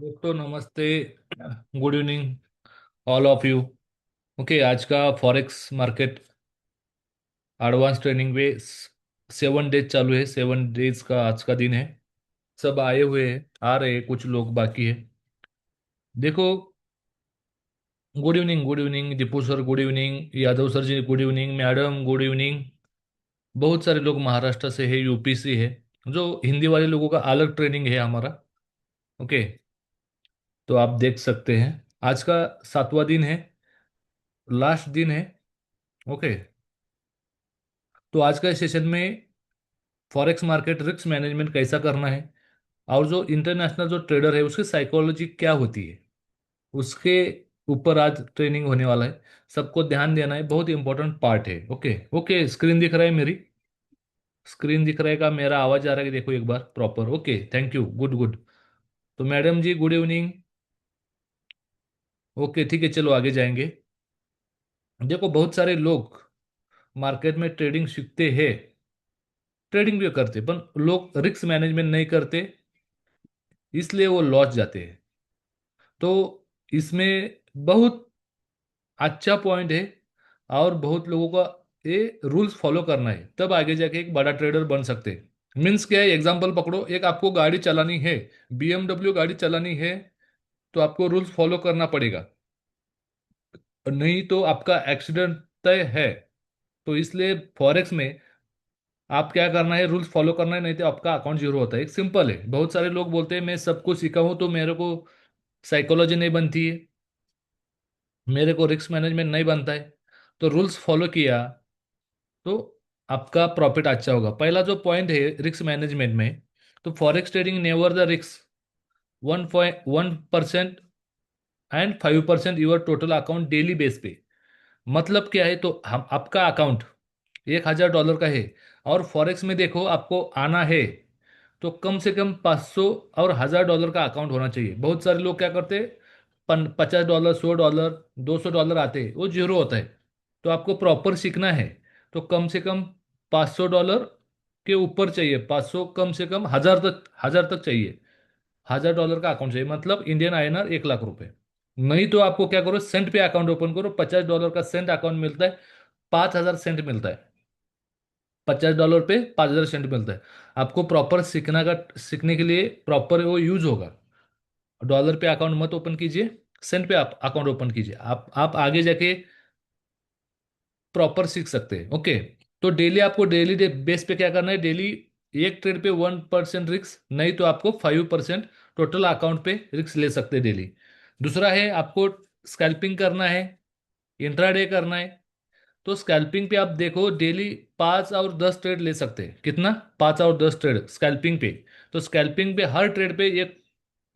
दोस्तों नमस्ते। Good evening all of you. Okay, आज का फॉरेक्स मार्केट एडवांस ट्रेनिंग में 7 डेज चालू है। 7 डेज का आज का दिन है। सब आए हुए हैं, आ रहे हैं, कुछ लोग बाकी है। देखो, good evening Deepu sir, good evening Yadav sir ji, good evening madam, good evening. बहुत सारे लोग महाराष्ट्र से है, यूपी से है। जो हिंदी वाले लोगों का अलग ट्रेनिंग है हमारा। ओके, तो आप देख सकते हैं आज का 7वां दिन है, लास्ट दिन है। ओके, तो आज का सेशन में फॉरेक्स मार्केट रिस्क मैनेजमेंट कैसा करना है, और जो इंटरनेशनल जो ट्रेडर है उसकी साइकोलॉजी क्या होती है, उसके ऊपर आज ट्रेनिंग होने वाला है। सबको ध्यान देना है, बहुत इंपॉर्टेंट पार्ट है। ओके ओके, स्क्रीन दिख रहा है मेरी? स्क्रीन दिख रहा है का मेरा आवाज आ रहा है कि देखो एक बार proper? Okay, thank you, good good. तो madam ji good evening. Okay ठीक है, चलो आगे जाएंगे। देखो, बहुत सारे लोग मार्केट में ट्रेडिंग सीखते हैं, ट्रेडिंग भी करते, पर लोग रिस्क मैनेजमेंट नहीं करते, इसलिए वो लॉस जाते हैं। तो इसमें बहुत अच्छा पॉइंट है, और बहुत लोगों का ये रूल्स फॉलो करना है, तब आगे जाके एक बड़ा ट्रेडर बन सकते हैं। मीन्स क्या है, एग्जांपल पकड़ो, एक आपको गाड़ी चलानी है, BMW गाड़ी चलानी है, तो आपको रूल्स फॉलो करना पड़ेगा, और नहीं तो आपका एक्सीडेंट तय है। तो इसलिए फॉरेक्स में आप क्या करना है, रूल्स फॉलो करना है, नहीं तो आपका अकाउंट जीरो होता है। एक सिंपल है। बहुत सारे लोग बोलते हैं मैं सब कुछ सीखा हूं तो मेरे को साइकोलॉजी नहीं बनती है, मेरे को रिस्क मैनेजमेंट नहीं बनता है। तो रूल्स फॉलो किया तो आपका प्रॉफिट अच्छा होगा। पहला जो पॉइंट है रिस्क मैनेजमेंट में, तो forex trading never the risk 1.1% and 5% your total account daily base पे। मतलब क्या है, तो हम आपका अकाउंट $1,000 का है, और फॉरेक्स में देखो आपको आना है, तो कम से कम 500 और $1,000 का अकाउंट होना चाहिए। बहुत सारे लोग क्या करते हैं, $50, $100, $200 आते हैं, वो जीरो होता है। तो आपको प्रॉपर सीखना है, तो कम से कम $500 के ऊपर चाहिए, 500 कम से कम 1,000 तक चाहिए। $1,000 का अकाउंट चाहिए, मतलब इंडियन INR 1 लाख रुपए। नहीं तो आपको क्या करो, सेंट पे अकाउंट ओपन करो। $50 का सेंट अकाउंट मिलता है, 5,000 सेंट मिलता है। $50 पे 5,000 सेंट मिलता है। आपको प्रॉपर सीखने के लिए प्रॉपर वो यूज होगा। डॉलर पे अकाउंट मत ओपन कीजिए, सेंट पे आप अकाउंट ओपन कीजिए। आप आगे जाके प्रॉपर सीख सकते हैं। ओके, तो डेली आपको डेली बेस पे क्या करना है, डेली एक ट्रेड पे 1% रिस्क, नहीं तो आपको 5% टोटल अकाउंट पे रिस्क ले सकते हैं डेली। दूसरा है, आपको स्कैल्पिंग करना है, इंट्राडे करना है। तो स्कैल्पिंग पे आप देखो, डेली 5 और 10 ट्रेड ले सकते हैं। कितना? 5 और 10 ट्रेड स्कैल्पिंग पे। तो स्कैल्पिंग पे हर ट्रेड पे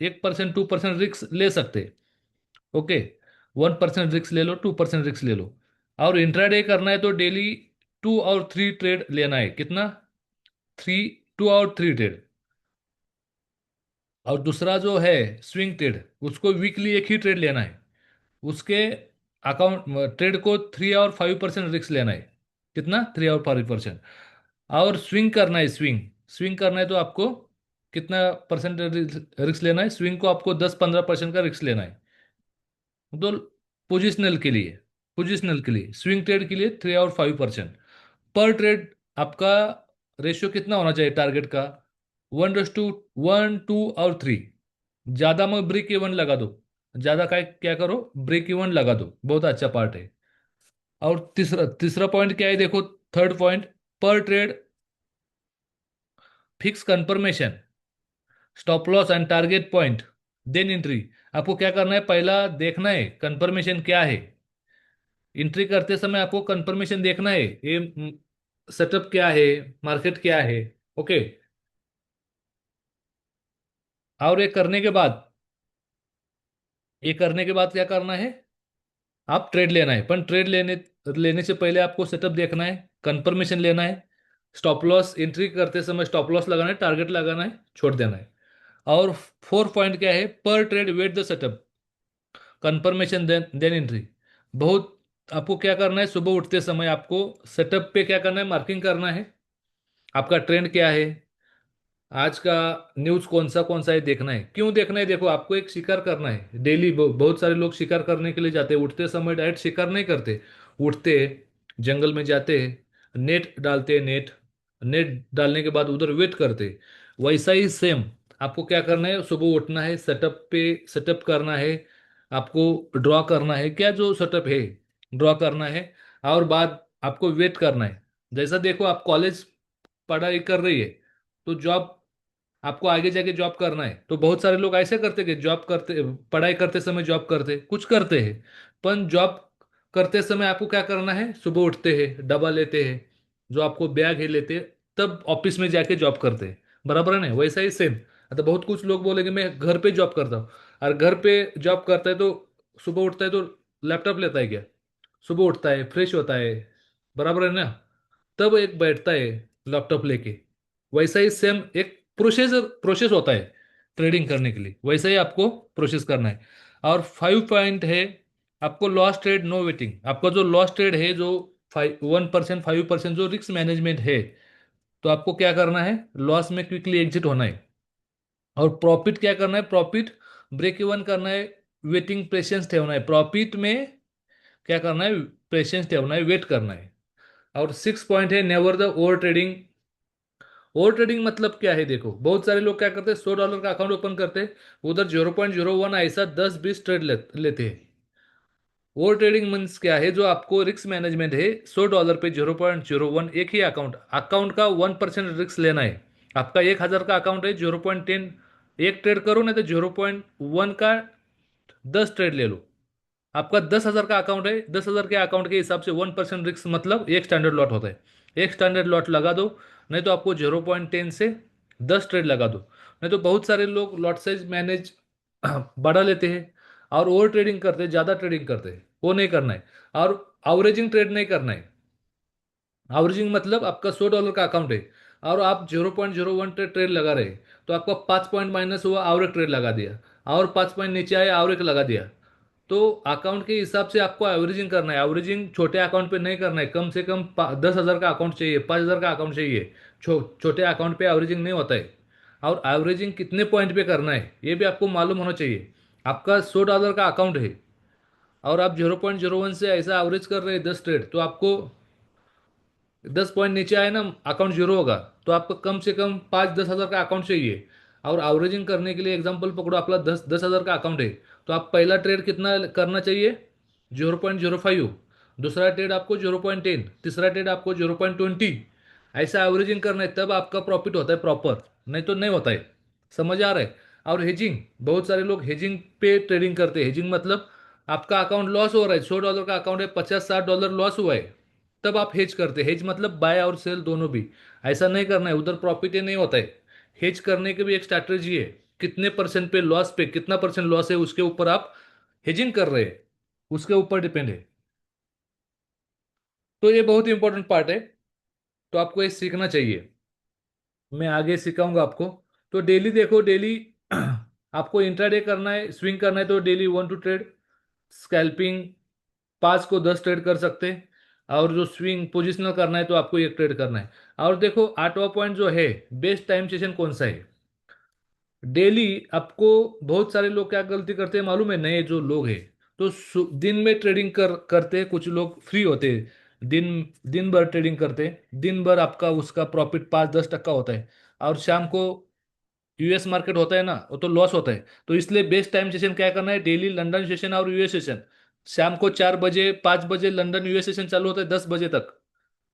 1% 2% रिस्क ले सकते हैं। ओके, 1% रिस्क ले लो, 2% रिस्क ले लो। और इंट्राडे करना है तो डेली 2 और 3 ट्रेड लेना है। कितना? 2 और 3 ट्रेड। और दूसरा जो है स्विंग ट्रेड, उसको वीकली एक ही ट्रेड लेना है। उसके अकाउंट ट्रेड को 3 और 5% रिस्क लेना है। कितना? 3 और 5%। और स्विंग करना है, स्विंग स्विंग करना है तो आपको कितना परसेंट रिस्क लेना है? स्विंग को आपको 10-15% का रिस्क लेना है। तो पोजिशनल के लिए, स्विंग ट्रेड के लिए 3 और 5% पर ट्रेड। आपका रेशियो कितना होना चाहिए टारगेट का? 1:1, 2 और 3। ज्यादा मत ब्रेक इवन लगा दो, ज्यादा का क्या करो, ब्रेक इवन लगा दो, बहुत अच्छा पार्ट है। और तीसरा तीसरा पॉइंट क्या है, देखो, third point, per trade fix confirmation, stop loss and target point, then entry. आपको क्या करना है, पहला देखना है कंफर्मेशन क्या है। एंट्री करते समय आपको कंफर्मेशन देखना है, ये सेटअप क्या है, मार्केट क्या है। ओके, और ये करने के बाद क्या करना है, आप ट्रेड लेना है। पर ट्रेड लेने लेने से पहले आपको सेटअप देखना है, कंफर्मेशन लेना है, स्टॉप लॉस, एंट्री करते समय स्टॉप लॉस लगाना है, टारगेट लगाना है, छोड़ देना है। और फोर्थ पॉइंट क्या है, per trade wait the setup, confirmation then entry. बहुत आपको क्या करना है, सुबह उठते समय आपको सेटअप पे क्या करना है, मार्किंग करना है, आपका ट्रेंड क्या है, आज का न्यूज कौन सा है देखना है। क्यों देखना है? देखो, आपको एक शिकार करना है डेली। बहुत सारे लोग शिकार करने के लिए जाते हैं, उठते समय डायरेक्ट शिकार नहीं करते। उठते हैं, जंगल में जाते हैं, नेट डालते हैं, नेट नेट डालने के बाद उधर वेट करते हैं। वैसा ही सेम आपको क्या करना है, सुबह उठना है, सेटअप करना है, आपको ड्रॉ करना है, क्या जो सेटअप है ड्रॉ करना है। और बाद आपको वेट करना है। जैसा देखो, आप कॉलेज पढ़ाई कर रही है, तो जॉब आपको आगे जाके जॉब करना है, तो बहुत सारे लोग ऐसे करते कि जॉब करते, पढ़ाई करते समय जॉब करते कुछ करते हैं। पर जॉब करते समय आपको क्या करना है, सुबह उठते हैं, डब्बा लेते हैं, जो आपको बैग है लेते हैं, तब ऑफिस में जाके जॉब करते हैं। बराबर है ना? वैसा ही सेम। तो बहुत कुछ लोग बोलेंगे मैं घर पे जॉब करता हूँ। और घर पे जॉब करता है तो सुबह उठता है तो लैपटॉप लेता है क्या? सुबह उठता है, फ्रेश होता है, बराबर है ना, तब एक बैठता है लैपटॉप लेके। वैसा ही सेम एक प्रोसेस प्रोसेस होता है ट्रेडिंग करने के लिए, वैसा ही आपको प्रोसेस करना है। और 5 पॉइंट है, आपको लॉस ट्रेड नो वेटिंग। आपका जो लॉस ट्रेड है, जो 1%, 5% जो रिस्क मैनेजमेंट है, तो आपको क्या करना है, लॉस में क्विकली एग्जिट होना है। और प्रॉफिट क्या करना है, प्रॉफिट ब्रेक इवन करना है, वेटिंग पेशेंस ठेवना है प्रॉफिट में। क्या करना है, पेशेंस ठेवना है, वेट करना है। और 6 पॉइंट है, never the over trading. Over trading मतलब क्या है? देखो, बहुत सारे लोग क्या करते हैं, $100 का अकाउंट ओपन करते हैं, उधर 0.01 ऐसा 10-20 ट्रेड लेते हैं। ओवर ट्रेडिंग मीन्स क्या है, जो आपको रिस्क मैनेजमेंट है, $100 पे 0.01, एक ही अकाउंट अकाउंट का 1% रिस्क लेना है। आपका 1,000 का अकाउंट है, 0.10 एक ट्रेड करो, नहीं तो 0.1 का 10 ट्रेड ले लो। आपका 10,000 का अकाउंट है, 10,000 के अकाउंट के हिसाब से 1% रिस्क मतलब एक स्टैंडर्ड लॉट होता है। एक स्टैंडर्ड लॉट लगा दो, नहीं तो आपको 0.10 से 10 ट्रेड लगा दो। नहीं तो बहुत सारे लोग लॉट साइज मैनेज बढ़ा लेते हैं और ओवर ट्रेडिंग करते हैं, ज़्यादा ट्रेडिंग करते हैं, वो नहीं करना है। और एवरेजिंग ट्रेड नहीं करना है। एवरेजिंग मतलब आपका $100 का अकाउंट है और आप 0.01 ट्रेड लगा रहे, तो आपका 5 पॉइंट माइनस हुआ, एवरेज ट्रेड लगा दिया, और 5 पॉइंट नीचे आया, एवरेज लगा दिया। तो अकाउंट के हिसाब से आपको एवरेजिंग करना है। एवरेजिंग छोटे अकाउंट पे नहीं करना है, कम से कम 10,000 का अकाउंट चाहिए, 5,000 का अकाउंट चाहिए। छोटे अकाउंट पे एवरेजिंग नहीं होता है। और एवरेजिंग कितने पॉइंट पे करना है ये भी आपको मालूम होना चाहिए। आपका $100 का अकाउंट है और आप 0.01 से ऐसा एवरेज कर रहे हैं 10 ट्रेड, तो आपको 10 पॉइंट नीचे आए ना, अकाउंट जीरो होगा। तो आपको कम से कम 5-10 हज़ार का अकाउंट चाहिए। और एवरेजिंग करने के लिए एग्जांपल पकड़ो, आपका 10-10 हज़ार का अकाउंट है, तो आप पहला ट्रेड कितना करना चाहिए, 0.05। दूसरा ट्रेड आपको 0.10, तीसरा ट्रेड आपको 0.20। ऐसा एवरेजिंग करना है, तब आपका प्रॉफिट होता है प्रॉपर, नहीं तो नहीं होता है। समझ आ रहा है? और हेजिंग, बहुत सारे लोग हेजिंग पे ट्रेडिंग करते हैं। हेजिंग मतलब आपका अकाउंट लॉस हो रहा है, $100 का अकाउंट है, 50-60 डॉलर लॉस हुआ है, तब आप हेज करते हैं। हेज मतलब बाय और सेल दोनों भी। ऐसा नहीं करना है, उधर प्रॉफिट ही नहीं होता है। हेज करने की भी एक स्ट्रैटेजी है, कितने परसेंट पे लॉस, पे कितना परसेंट लॉस है उसके ऊपर आप हेजिंग कर रहे हैं, उसके ऊपर डिपेंड है। तो ये बहुत इंपॉर्टेंट पार्ट है, तो आपको ये सीखना चाहिए। मैं आगे सिखाऊंगा आपको। तो डेली देखो, डेली आपको इंट्राडे करना है, स्विंग करना है, तो डेली 1 2 ट्रेड स्कैल्पिंग, 5 को 10 ट्रेड कर सकते हैं। और जो स्विंग पोजिशनल करना है तो आपको 1 ट्रेड करना है। और देखो, 8वां पॉइंट जो है, बेस्ट टाइम सेशन कौन सा है डेली। आपको बहुत सारे लोग क्या गलती करते हैं मालूम है, नए जो लोग हैं, तो दिन में ट्रेडिंग करते हैं, कुछ लोग फ्री होते हैं, दिन दिन भर ट्रेडिंग करते हैं, दिन भर आपका उसका प्रॉफिट 5-10 टक्का होता है। और शाम को यूएस मार्केट होता है ना, वो तो लॉस होता है। तो इसलिए बेस्ट टाइम सेशन क्या करना है, डेली लंदन सेशन और यूएस सेशन। शाम को 4 बजे, 5 बजे लंदन यूएस सेशन चालू होता है, 10 बजे तक।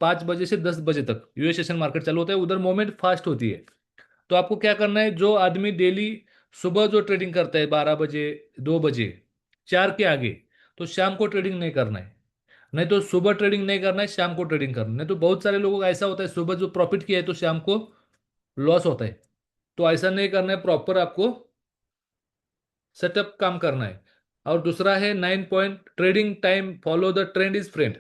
5 बजे से 10 बजे तक यूएस सेशन मार्केट चालू होता है, उधर मोमेंट फास्ट होती है। तो आपको क्या करना है, जो आदमी डेली सुबह जो ट्रेडिंग करता है 12 बजे, 2 बजे, 4 के आगे, तो शाम को ट्रेडिंग नहीं करना है। नहीं तो सुबह ट्रेडिंग नहीं करना है, शाम को ट्रेडिंग करना है। नहीं तो बहुत सारे लोगों का ऐसा होता है, सुबह जो प्रॉफिट किया है तो शाम को लॉस होता है। तो ऐसा नहीं करना है, प्रॉपर आपको सेटअप काम करना है। और दूसरा है 9 point, trading time follow the trend is friend.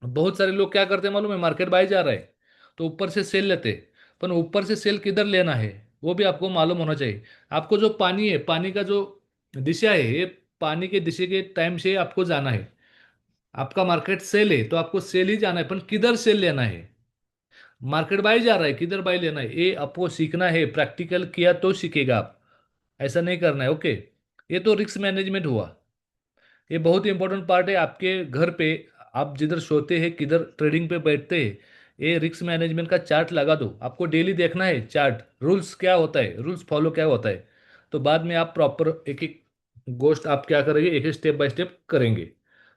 बहुत सारे लोग क्या करते हैं मालूम है, मार्केट बाय जा रहा है तो ऊपर से सेल लेते हैं, पर ऊपर से सेल किधर लेना है वो भी आपको मालूम होना चाहिए। आपको जो पानी है, पानी का जो दिशा है, ये पानी के दिशा के टाइम से आपको जाना है। आपका मार्केट सेल है तो आपको सेल ही जाना है, पर किधर सेल लेना है। मार्केट बाई जा रहा है, किधर बाई लेना है, ये आपको सीखना है, प्रैक्टिकल किया तो सीखेगा आप। ऐसा नहीं करना है, ओके। ये तो रिस्क मैनेजमेंट हुआ। ये बहुत ही इंपॉर्टेंट पार्ट है आपके घर पे। आप जिधर सोते हैं, किधर ट्रेडिंग पे बैठते हैं, ये रिस्क मैनेजमेंट का चार्ट लगा दो। आपको डेली देखना है चार्ट, रूल्स क्या होता है, रूल्स फॉलो क्या होता है। तो बाद में आप प्रॉपर एक एक गोष्ट आप क्या करेंगे, एक एक स्टेप बाय स्टेप करेंगे।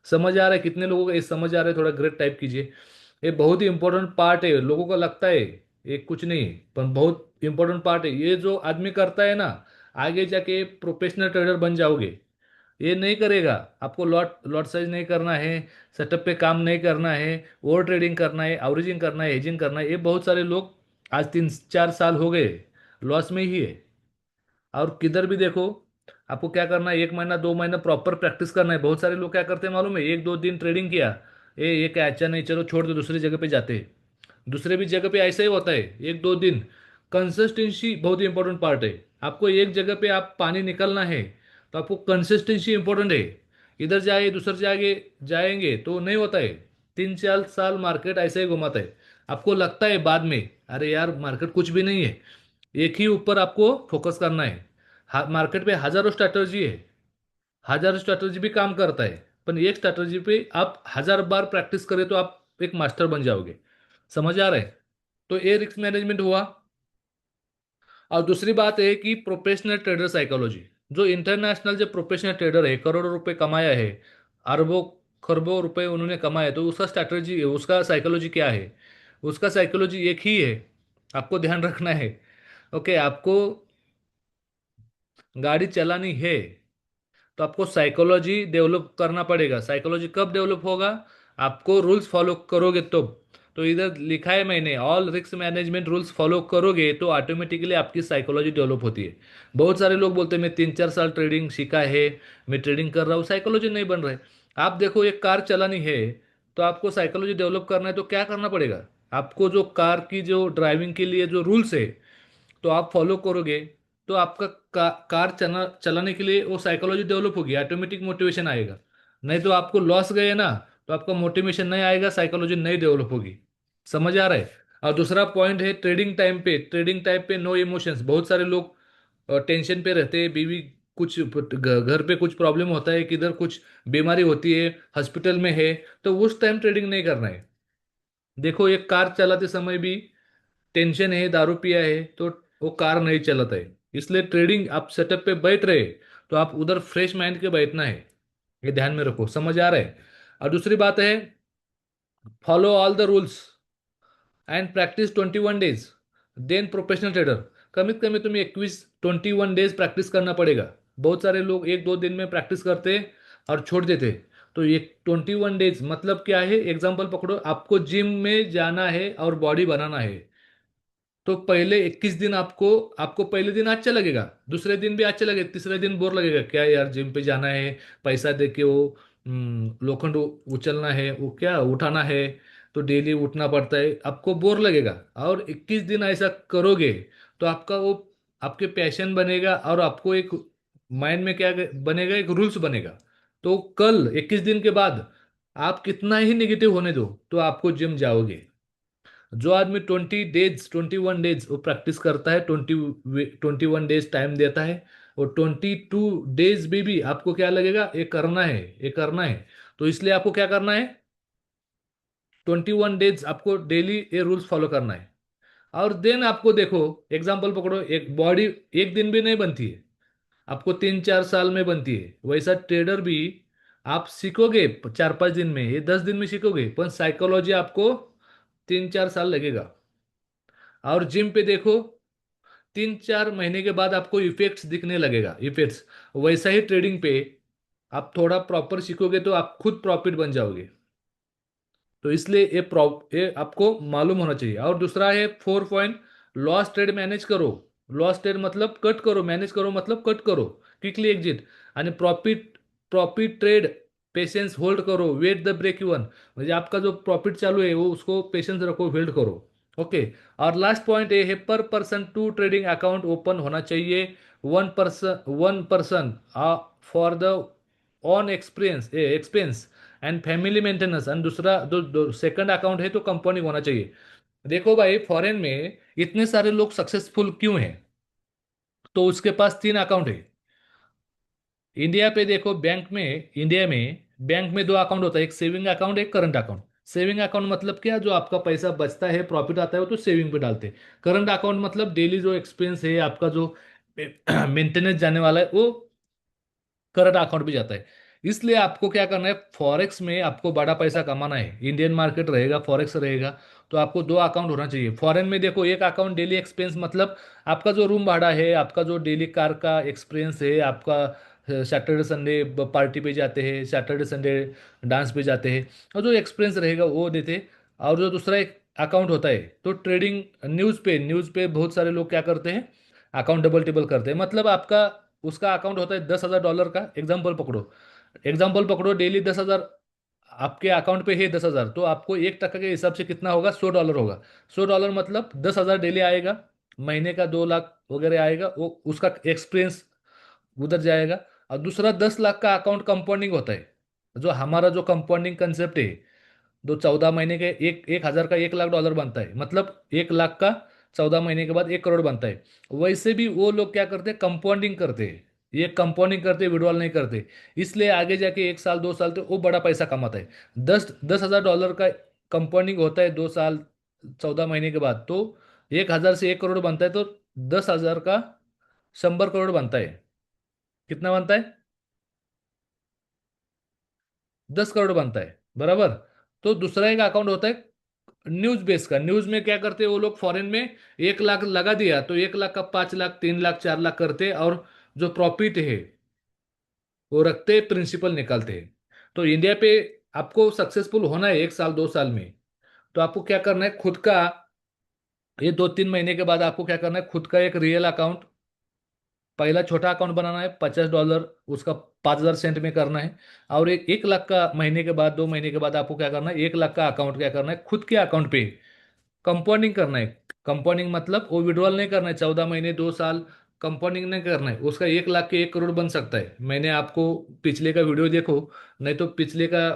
समझ आ रहा है? कितने लोगों को ये समझ आ रहा है? थोड़ा ग्रेट टाइप कीजिए। ये बहुत ही इंपॉर्टेंट पार्ट है, लोगों को लगता है ये कुछ नहीं, पर बहुत इंपॉर्टेंट पार्ट है। ये जो आदमी करता है ना, आगे जाके प्रोफेशनल ट्रेडर बन जाओगे। ये नहीं करेगा, आपको लॉट लॉट साइज नहीं करना है, सेटअप पे काम नहीं करना है, ओवर ट्रेडिंग करना है, एवरेजिंग करना है, हेजिंग करना है। ये बहुत सारे लोग आज 3 4 साल हो गए लॉस में ही है। और किधर भी देखो, आपको क्या करना है, 1 महीना 2 महीना प्रॉपर प्रैक्टिस करना है। बहुत सारे लोग क्या करते हैं मालूम है, 1 2 दिन ट्रेडिंग किया, ये क्या अच्छा नहीं, चलो छोड़ दो, दूसरी जगह पे जाते हैं। दूसरे भी जगह पे ऐसा ही होता है, 1 2 दिन। कंसिस्टेंसी बहुत ही इंपॉर्टेंट पार्ट है। आपको एक जगह पे आप पानी निकलना है, तो आपको कंसिस्टेंसी इंपॉर्टेंट है। इधर जाए दूसर जागे जाएंगे तो नहीं होता है। 3 4 साल मार्केट ऐसे ही घुमाता है। आपको लगता है बाद में, अरे यार मार्केट कुछ भी नहीं है। एक ही ऊपर आपको फोकस करना है। मार्केट पे हजारों स्ट्रैटेजी है, हजारों स्ट्रैटेजी भी काम करता है, पर एक स्ट्रैटेजी पे आप 1000 बार प्रैक्टिस करें तो आप एक मास्टर बन जाओगे। समझ आ रहा है? तो ये रिस्क मैनेजमेंट हुआ। और दूसरी बात है कि प्रोफेशनल ट्रेडर साइकोलॉजी। जो इंटरनेशनल जो प्रोफेशनल ट्रेडर है, करोड़ों रुपए कमाया है, अरबों खरबों रुपए उन्होंने कमाए, तो उसका स्ट्रैटेजी, उसका साइकोलॉजी क्या है? उसका साइकोलॉजी एक ही है, आपको ध्यान रखना है। ओके, आपको गाड़ी चलानी है तो आपको साइकोलॉजी डेवलप करना पड़ेगा। साइकोलॉजी कब डेवलप होगा? आपको रूल्स फॉलो करोगे तो इधर लिखा है मैंने, all risk management rules follow करोगे तो ऑटोमेटिकली आपकी साइकोलॉजी डेवलप होती है। बहुत सारे लोग बोलते हैं मैं 3 4 साल ट्रेडिंग सीखा है, मैं ट्रेडिंग कर रहा हूँ, साइकोलॉजी नहीं बन रहा है। आप देखो, एक कार चलानी है तो आपको साइकोलॉजी डेवलप करना है तो क्या करना पड़ेगा? आपको जो कार की जो ड्राइविंग के लिए जो रूल्स है, तो आप फॉलो करोगे तो आपका कार चलाने के लिए वो साइकोलॉजी डेवलप होगी, ऑटोमेटिक मोटिवेशन आएगा। नहीं तो आपको लॉस गए ना, तो आपका मोटिवेशन नहीं आएगा, साइकोलॉजी नहीं डेवलप होगी। समझ आ रहा है? और दूसरा पॉइंट है, ट्रेडिंग टाइम पे नो इमोशंस। बहुत सारे लोग टेंशन पे रहते हैं, बीवी कुछ घर पे कुछ प्रॉब्लम होता है, किधर कुछ बीमारी होती है, हॉस्पिटल में है, तो उस टाइम ट्रेडिंग नहीं करना है। देखो, एक कार चलाते समय भी टेंशन है, दारू पिया है, तो वो कार नहीं चलाता है। इसलिए ट्रेडिंग आप सेटअप पे बैठ रहे, तो आप उधर फ्रेश माइंड के बैठना है। ये ध्यान में रखो। समझ आ रहा है? और दूसरी बात है, follow all the rules and practice 21 days, then professional trader. कमित कमी तुम्हें 21 डेज प्रैक्टिस करना पड़ेगा। बहुत सारे लोग 1 2 दिन में प्रैक्टिस करते और छोड़ देते। तो ये 21 डेज मतलब क्या है? एग्जाम्पल पकड़ो, आपको जिम में जाना है और बॉडी बनाना है, तो पहले 21 दिन आपको आपको पहले दिन अच्छा लगेगा, दूसरे दिन भी अच्छा लगेगा, तीसरे दिन बोर लगेगा, क्या यार जिम पे जाना है, पैसा दे के वो लोखंड उछलना है, वो क्या उठाना है, तो डेली उठना पड़ता है, आपको बोर लगेगा। और 21 दिन ऐसा करोगे तो आपका वो आपके पैशन बनेगा, और आपको एक माइंड में क्या बनेगा, एक रूल्स बनेगा। तो कल 21 दिन के बाद आप कितना ही निगेटिव होने दो तो आपको जिम जाओगे। जो आदमी 21 डेज वो प्रैक्टिस करता है, 21 डेज टाइम देता है, और 22 डेज भी आपको क्या लगेगा, ये करना है, ये करना है। तो इसलिए आपको क्या करना है, 21 डेज आपको डेली ये रूल्स फॉलो करना है। और देन आपको देखो, एग्जाम्पल पकड़ो, एक बॉडी एक दिन भी नहीं बनती है, आपको 3 4 साल में बनती है। वैसा ट्रेडर भी आप सीखोगे 4 5 दिन में, ये 10 दिन में सीखोगे, पर साइकोलॉजी आपको 3 4 साल लगेगा। और जिम पे देखो, 3 4 महीने के बाद आपको इफेक्ट्स दिखने लगेगा, इफेक्ट्स। वैसा ही ट्रेडिंग पे आप थोड़ा प्रॉपर सीखोगे तो आप खुद प्रॉफिट बन जाओगे। तो इसलिए ये आपको मालूम होना चाहिए। और दूसरा है 4 पॉइंट, लॉस ट्रेड मैनेज करो। लॉस ट्रेड मतलब कट करो, मैनेज करो मतलब कट करो, क्विकली एग्जिट। आणि profit profit trade patience hold करो, वेट द ब्रेक इवन। म्हणजे आपका जो प्रॉफिट चालू है वो उसको पेशेंस रखो, होल्ड करो। ओके। और लास्ट पॉइंट है, per person two trading account open होना चाहिए, 1पर्सन for the own expense and family maintenance. And दूसरा जो सेकंड अकाउंट है तो कंपनी होना चाहिए। देखो भाई, फॉरेन में इतने सारे लोग सक्सेसफुल क्यों हैं? तो उसके पास तीन अकाउंट है। इंडिया पे देखो, इंडिया में बैंक में दो अकाउंट होता है, एक सेविंग अकाउंट, एक करंट अकाउंट। सेविंग अकाउंट मतलब क्या? जो आपका पैसा बचता है, प्रॉफिट आता है, वो तो सेविंग पे डालते हैं। करंट अकाउंट मतलब डेली जो एक्सपेंस है आपका, जो मेंटेनेंस जाने वाला है, वो करंट अकाउंट भी जाता है। इसलिए आपको क्या करना है, फॉरेक्स में आपको बड़ा पैसा कमाना है, इंडियन मार्केट रहेगा, फॉरेक्स रहेगा, तो आपको दो अकाउंट होना चाहिए। फॉरेन में देखो, एक अकाउंट डेली एक्सपेंस मतलब आपका जो रूम भाड़ा है, आपका जो डेली कार का एक्सपेंस है, आपका सैटरडे संडे पार्टी पे जाते हैं, सैटरडे संडे डांस पे जाते हैं, और जो एक्सपेंस रहेगा वो देते। और जो दूसरा एक अकाउंट होता है, तो ट्रेडिंग, न्यूज़ पे बहुत सारे लोग क्या करते हैं, अकाउंट डबल टेबल करते हैं। मतलब आपका उसका अकाउंट होता है $10,000 का, एग्जाम्पल पकड़ो, डेली 10,000 आपके अकाउंट पे है, 10,000, तो आपको 1% के हिसाब से कितना होगा, $100 होगा। $100 मतलब 10,000 डेली आएगा, महीने का 2 लाख वगैरह आएगा, वो उसका एक्सपीरियंस उधर जाएगा। और दूसरा 10 लाख का अकाउंट कंपाउंडिंग होता है, जो हमारा जो कंपाउंडिंग कंसेप्ट है, दो 14 महीने के, एक 1,000 का $1 लाख बनता है, मतलब 1 लाख का 14 महीने के बाद 1 करोड़ बनता है। वैसे भी वो लोग क्या करते हैं, कंपाउंडिंग करते हैं। ये कंपाउंडिंग करते, विड्रॉल नहीं करते। इसलिए आगे जाके 1 साल 2 साल तो वो बड़ा पैसा कमाता है। 10,000 का कंपाउंडिंग होता है 2 साल 14 महीने के बाद, तो 1,000 से 1 करोड़ बनता है, तो 10,000 का 100 करोड़ बनता है। कितना बनता है? 10 करोड़ बनता है, बराबर। तो दूसरा एक अकाउंट होता है न्यूज बेस का। न्यूज में क्या करते हैं वो लोग, फॉरेन में 1 लाख लगा दिया तो 1 लाख का 5 लाख, 3 लाख, 4 लाख करते, और जो प्रॉफिट है वो रखते, प्रिंसिपल निकालते हैं। तो इंडिया पे आपको सक्सेसफुल होना है 1 साल 2 साल में, तो आपको क्या करना है, खुद का, ये 2 3 महीने के बाद आपको क्या करना है, खुद का एक रियल अकाउंट, पहला छोटा अकाउंट बनाना है, $50, उसका 5,000 सेंट में करना है। और एक 1 लाख का महीने के बाद, 2 महीने के बाद आपको क्या करना है, 1 लाख का अकाउंट क्या करना है, खुद के अकाउंट पे कंपाउंडिंग करना है। कंपाउंडिंग मतलब वो विड्रॉल नहीं करना है 14 महीने 2 साल, कंपाउंडिंग नहीं करना है। उसका 1 लाख के 1 करोड़ बन सकता है। मैंने आपको पिछले का वीडियो देखो, नहीं तो पिछले का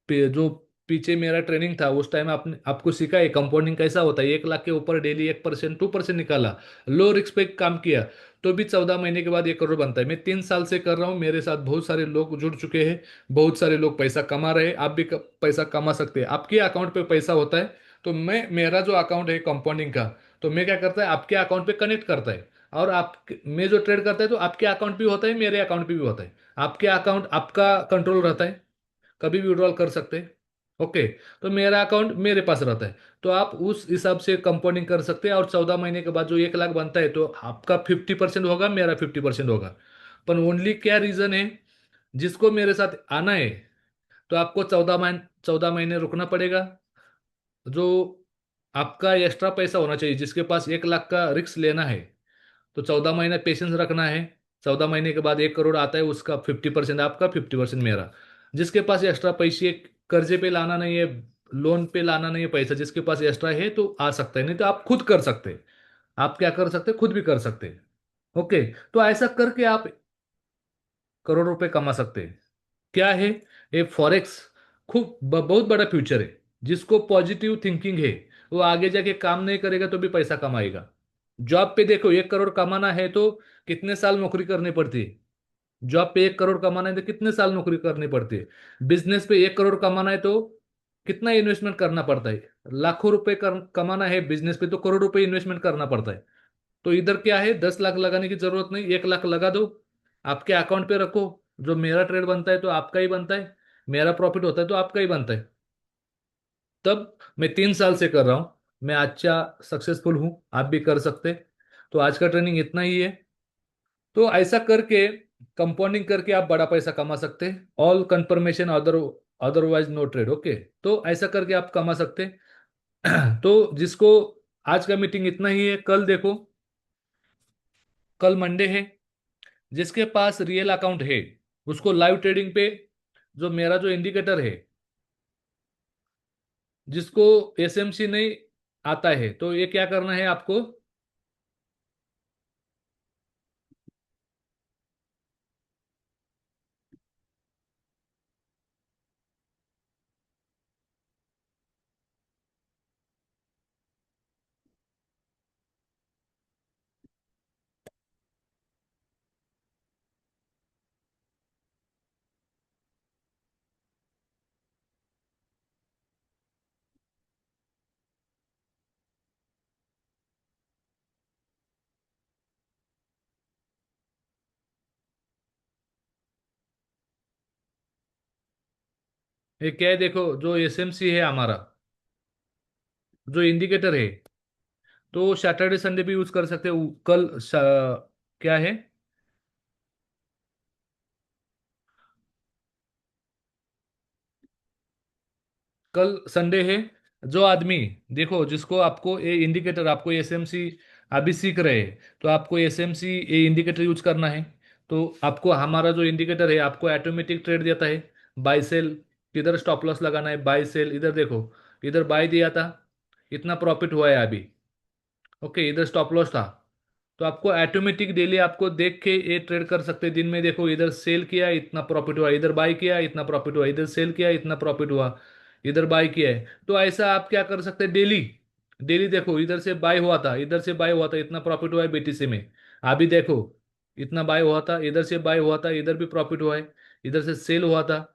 जो पीछे मेरा ट्रेनिंग था, उस टाइम आपने आपको सिखा है कंपाउंडिंग कैसा होता है। 1 लाख के ऊपर डेली 1% 2% निकाला, लो रिस्क पे काम किया, तो भी 14 महीने के बाद 1 करोड़ बनता है। मैं 3 साल से कर रहा हूँ, मेरे साथ बहुत सारे लोग जुड़ चुके हैं, बहुत सारे लोग पैसा कमा रहे हैं। आप भी पैसा कमा सकते हैं, आपके अकाउंट पे पैसा होता है। तो मेरा जो अकाउंट है कंपाउंडिंग का, तो मैं क्या करता है, आपके अकाउंट पे कनेक्ट करता है। और आप, मैं जो ट्रेड करता है, तो आपके अकाउंट भी होता है, मेरे अकाउंट पे भी होता है। आपके अकाउंट आपका कंट्रोल रहता है, कभी भी विड्रॉल कर सकते हैं। ओके, तो मेरा अकाउंट मेरे पास रहता है, तो आप उस हिसाब से कंपाउंडिंग कर सकते हैं। और 14 महीने के बाद जो 1 लाख बनता है, तो आपका 50% होगा, मेरा 50% होगा। पर ओनली क्या रीजन है, जिसको मेरे साथ आना है, तो आपको 14 महीने रुकना पड़ेगा। जो आपका एक्स्ट्रा पैसा होना चाहिए, जिसके पास 1 लाख का रिस्क लेना है, तो 14 महीने पेशेंस रखना है। 14 महीने के बाद 1 करोड़ आता है, उसका 50% आपका, 50% मेरा। जिसके पास एक्स्ट्रा पैसे, कर्जे पे लाना नहीं है, लोन पे लाना नहीं है पैसा, जिसके पास एक्स्ट्रा है तो आ सकता है, नहीं तो आप खुद कर सकते हैं। आप क्या कर सकते हैं, खुद भी कर सकते हैं। ओके, तो ऐसा करके आप करोड़ रुपए कमा सकते हैं। क्या है ये फॉरेक्स? बहुत बड़ा फ्यूचर है। जिसको पॉजिटिव थिंकिंग है, वो आगे जाके काम नहीं करेगा तो भी पैसा कमाएगा। जॉब पे देखो, 1 करोड़ कमाना है तो कितने साल नौकरी करनी पड़ती है? जॉब पे 1 करोड़ कमाना है तो कितने साल नौकरी करनी पड़ती है? बिजनेस पे 1 करोड़ कमाना है तो कितना इन्वेस्टमेंट करना पड़ता है? लाखों रुपए कमाना है बिजनेस पे, तो करोड़ रुपए इन्वेस्टमेंट करना पड़ता है। तो इधर क्या है, 10 लाख लगाने की जरूरत नहीं, 1 लाख लगा दो, आपके अकाउंट पे रखो। जो मेरा ट्रेड बनता है तो आपका ही बनता है, मेरा प्रॉफिट होता है तो आपका ही बनता है। तब मैं 3 साल से कर रहा हूं, मैं अच्छा सक्सेसफुल हूं, आप भी कर सकते। तो आज का ट्रेनिंग इतना ही है। तो ऐसा करके, कंपाउंडिंग करके आप बड़ा पैसा कमा सकते हैं। All confirmation, otherwise no trade. Okay, तो ऐसा करके आप कमा सकते हैं। तो जिसको, आज का मीटिंग इतना ही है। कल देखो, कल मंडे है, जिसके पास रियल अकाउंट है, उसको लाइव ट्रेडिंग पे, जो मेरा जो इंडिकेटर है, जिसको एसएमसी नहीं आता है, तो ये क्या करना है आपको, ये क्या है, देखो जो एसएमसी है हमारा, जो इंडिकेटर है, तो सैटरडे संडे भी यूज कर सकते हो। कल क्या है, कल संडे है। जो आदमी, देखो जिसको आपको ये इंडिकेटर, आपको एसएमसी अभी सीख रहे हैं, तो आपको एसएमसी ये इंडिकेटर यूज करना है। तो आपको हमारा जो इंडिकेटर है आपको ऑटोमेटिक ट्रेड देता है। बाय सेल, किधर स्टॉप लॉस लगाना है, बाय सेल, इधर देखो, इधर बाय दिया था, इतना प्रॉफिट हुआ है अभी। ओके, इधर स्टॉप लॉस था। तो आपको ऑटोमेटिक डेली आपको देख के ये ट्रेड कर सकते हैं। दिन में देखो, इधर सेल किया इतना प्रॉफिट हुआ, इधर बाय किया इतना प्रॉफिट हुआ, इधर सेल किया इतना प्रॉफिट हुआ, इधर बाय किया है। तो ऐसा आप क्या कर सकते हैं, डेली। डेली देखो, इधर से बाय हुआ था, इधर से बाय हुआ था, इतना प्रॉफिट हुआ है बीटीसी में। अभी देखो, इतना बाय हुआ था, इधर से बाय हुआ था, इधर भी प्रॉफिट हुआ है, इधर से सेल हुआ था,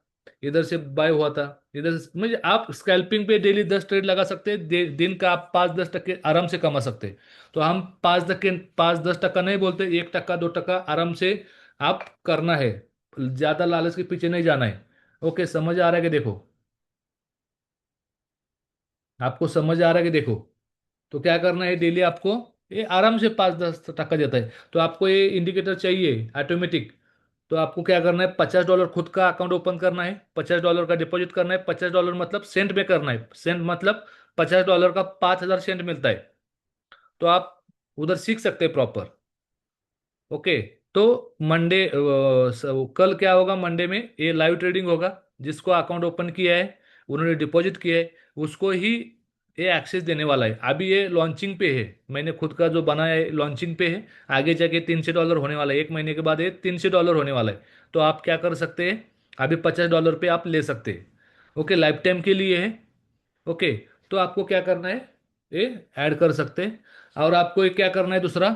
इधर से बाय हुआ था, इधर से, मुझे आप स्कैल्पिंग पे डेली 10 ट्रेड लगा सकते हैं। दिन का आप 5-10 टक्के आराम से कमा सकते हैं। तो हम 5-10 टक्का नहीं बोलते, 1 टक्का 2 टक्का आराम से आप करना है। ज्यादा लालच के पीछे नहीं जाना है। ओके, समझ आ रहा है कि देखो, आपको समझ आ रहा है कि देखो, तो क्या करना है डेली आपको, ये आराम से 5-10 टक्का देता है। तो आपको ये इंडिकेटर चाहिए ऑटोमेटिक। तो आपको क्या करना है, $50 खुद का अकाउंट ओपन करना है, $50 का डिपॉजिट करना है। $50 मतलब सेंट में करना है, सेंट मतलब $50 का 5,000 सेंट मिलता है। तो आप उधर सीख सकते हैं प्रॉपर। ओके। तो मंडे कल क्या होगा, मंडे में ये लाइव ट्रेडिंग होगा। जिसको अकाउंट ओपन किया है, उन्होंने डिपॉजिट किया है, उसको ही ये एक्सेस देने वाला है। अभी ये लॉन्चिंग पे है, मैंने खुद का जो बनाया है लॉन्चिंग पे है। आगे जाके $300 होने वाला है, 1 महीने के बाद ये $300 होने वाला है। तो आप क्या कर सकते हैं, अभी $50 पे आप ले सकते हैं। ओके, लाइफ टाइम के लिए है। ओके। तो आपको क्या करना है, ये ऐड कर सकते हैं। और आपको ये क्या करना है दूसरा,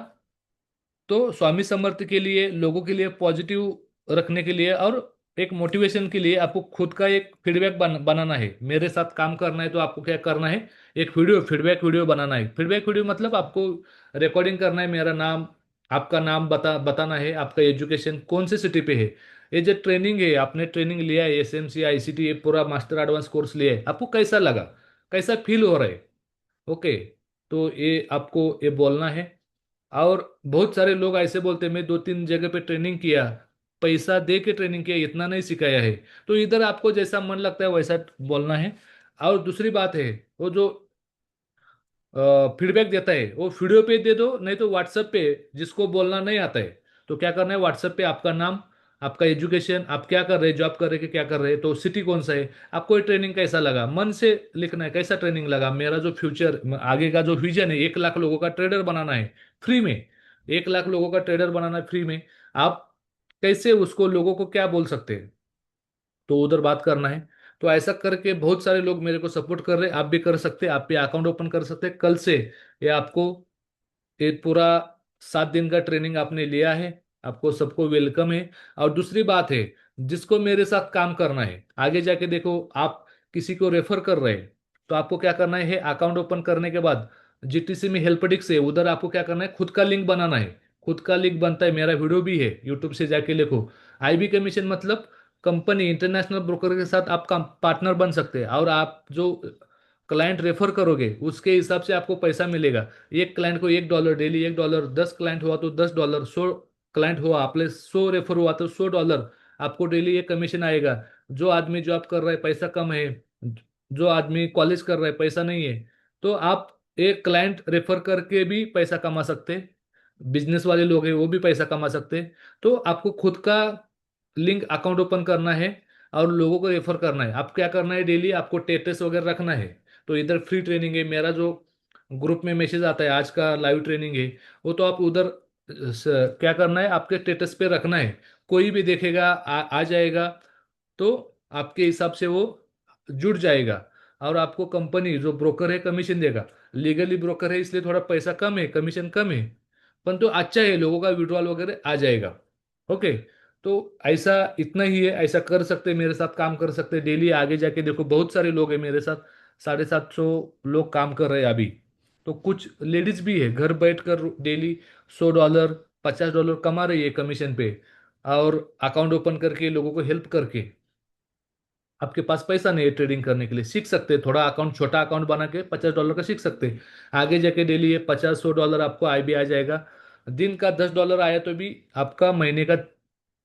तो स्वामी समर्थ के लिए, लोगों के लिए पॉजिटिव रखने के लिए और एक मोटिवेशन के लिए आपको खुद का एक फीडबैक बनाना है। मेरे साथ काम करना है तो आपको क्या करना है, एक वीडियो, फीडबैक वीडियो बनाना है। फीडबैक वीडियो मतलब आपको रिकॉर्डिंग करना है, मेरा नाम, आपका नाम बताना है, आपका एजुकेशन कौन से सिटी पे है, ये जो ट्रेनिंग है, आपने ट्रेनिंग लिया है एसएमसी आईसीटी, ये पूरा मास्टर एडवांस कोर्स लिया है, आपको कैसा लगा, कैसा फील हो रहा है। ओके। तो ये आपको ये बोलना है। और बहुत सारे लोग ऐसे बोलते हैं, मैं 2-3 जगह पे ट्रेनिंग किया, पैसा दे के ट्रेनिंग किया, इतना नहीं सिखाया है। तो इधर आपको जैसा मन लगता है वैसा बोलना है। और दूसरी बात है, वो जो फीडबैक देता है वो वीडियो पे दे दो, नहीं तो व्हाट्सएप पे, जिसको बोलना नहीं आता है तो क्या करना है, व्हाट्सएप पे आपका नाम, आपका एजुकेशन, आप क्या कर रहे हैं, जॉब कर रहे हैं कि क्या कर रहे हैं, तो सिटी कौन सा है, आपको ये ट्रेनिंग कैसा लगा, मन से लिखना है कैसा ट्रेनिंग लगा, मेरा जो फ्यूचर आगे का जो विजन है, 1 लाख लोगों का ट्रेडर बनाना है फ्री में, 1 लाख लोगों का ट्रेडर बनाना है फ्री में। आप कैसे उसको, लोगों को क्या बोल सकते हैं, तो उधर बात करना है। तो ऐसा करके बहुत सारे लोग मेरे को सपोर्ट कर रहे हैं, आप भी कर सकते हैं, आप भी अकाउंट ओपन कर सकते हैं कल से। ये आपको ये पूरा 7 दिन का ट्रेनिंग आपने लिया है, आपको सबको वेलकम है। और दूसरी बात है, जिसको मेरे साथ काम करना है आगे जाके, देखो आप किसी को रेफर कर रहे हैं, तो आपको क्या करना है, अकाउंट ओपन करने के बाद जीटीसी में हेल्प डिस्क है, उधर आपको क्या करना है, खुद का लिंक बनाना है। खुद का लिंक बनता है, मेरा वीडियो भी है, यूट्यूब से जाके लिखो। आईबी कमीशन मतलब कंपनी, इंटरनेशनल ब्रोकर के साथ आप पार्टनर बन सकते हैं, और आप जो क्लाइंट रेफर करोगे उसके हिसाब से आपको पैसा मिलेगा। एक क्लाइंट को $1 डेली, $1, 10 क्लाइंट हुआ तो $10, 100 क्लाइंट हुआ, आपने 100 रेफर हुआ तो $100 आपको डेली एक कमीशन आएगा। जो आदमी जॉब कर रहा है पैसा कम है, जो आदमी कॉलेज कर रहा है पैसा नहीं है, तो आप एक क्लाइंट रेफर करके भी पैसा कमा सकते हैं। बिजनेस वाले लोग हैं वो भी पैसा कमा सकते हैं। तो आपको खुद का लिंक अकाउंट ओपन करना है और लोगों को रेफर करना है। आप क्या करना है, डेली आपको टेस्ट वगैरह रखना है। तो इधर फ्री ट्रेनिंग है, मेरा जो ग्रुप में मैसेज आता है आज का लाइव ट्रेनिंग है, वो तो आप उधर क्या करना है, आपके स्टेटस पे रखना है। कोई भी देखेगा, आ जाएगा, तो आपके हिसाब से वो जुड़ जाएगा। और आपको कंपनी जो ब्रोकर है कमीशन देगा। लीगली ब्रोकर है इसलिए थोड़ा पैसा कम है, कमीशन कम है, परंतु अच्छा है, लोगों का विड्रॉल वगैरह आ जाएगा। ओके। तो ऐसा इतना ही है, ऐसा कर सकते हैं, मेरे साथ काम कर सकते हैं डेली। आगे जाके देखो बहुत सारे लोग हैं मेरे साथ, 750 लोग काम कर रहे हैं अभी। तो कुछ लेडीज भी है घर बैठ कर डेली $100, $50 कमा रही है कमीशन पे, और अकाउंट ओपन करके लोगों को हेल्प करके। आपके पास पैसा नहीं है ट्रेडिंग करने के लिए, सीख सकते हैं, थोड़ा अकाउंट, छोटा अकाउंट बना के $50 का सीख सकते हैं। आगे जाके डेली ये 50-100 डॉलर आपको आई भी आ जाएगा। दिन का $10 आया तो भी आपका महीने का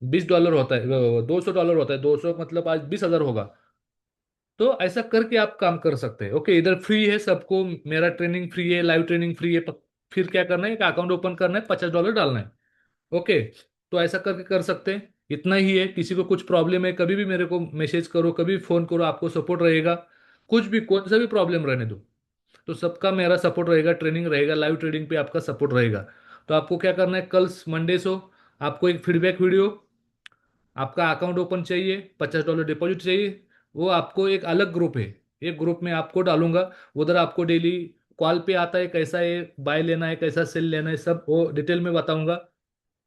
$20 होता है, $200 होता है, 200 मतलब आज 20,000 होगा। तो ऐसा करके आप काम कर सकते हैं। ओके, इधर फ्री है सबको, मेरा ट्रेनिंग फ्री है, लाइव ट्रेनिंग फ्री है। फिर क्या करना है, एक अकाउंट ओपन करना है, $50 डालना है। ओके, तो ऐसा करके कर सकते हैं। इतना ही है, किसी को कुछ प्रॉब्लम है कभी भी मेरे को मैसेज करो, कभी फोन करो, आपको सपोर्ट रहेगा। कुछ भी, कौन सा भी प्रॉब्लम रहने दो, तो सबका मेरा सपोर्ट रहेगा, ट्रेनिंग रहेगा, लाइव ट्रेनिंग पे आपका सपोर्ट रहेगा। तो आपको क्या करना है, कल मंडे से आपको एक फीडबैक वीडियो, आपका अकाउंट ओपन चाहिए, $50 डिपॉजिट चाहिए, वो आपको एक अलग ग्रुप है, एक ग्रुप में आपको डालूंगा। उधर आपको डेली कॉल पे आता है, कैसा है बाय लेना है, कैसा सेल लेना है, सब वो डिटेल में बताऊंगा।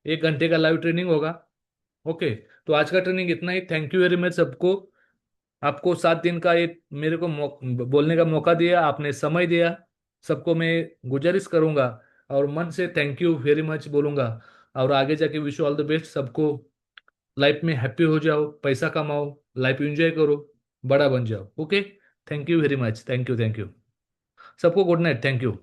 1 घंटे का लाइव ट्रेनिंग होगा। ओके, तो आज का ट्रेनिंग इतना ही। थैंक यू वेरी मच सबको। आपको 7 दिन का एक मेरे को बोलने का मौका दिया, आपने समय दिया, सबको मैं गुजारिश करूंगा और मन से थैंक यू वेरी मच बोलूंगा। और आगे जाके विश ऑल द बेस्ट सबको। लाइफ में हैप्पी हो जाओ, पैसा कमाओ, लाइफ एंजॉय करो, बड़ा बन जाओ। Okay, thank you very much, thank you, thank you सबको। Good night, thank you.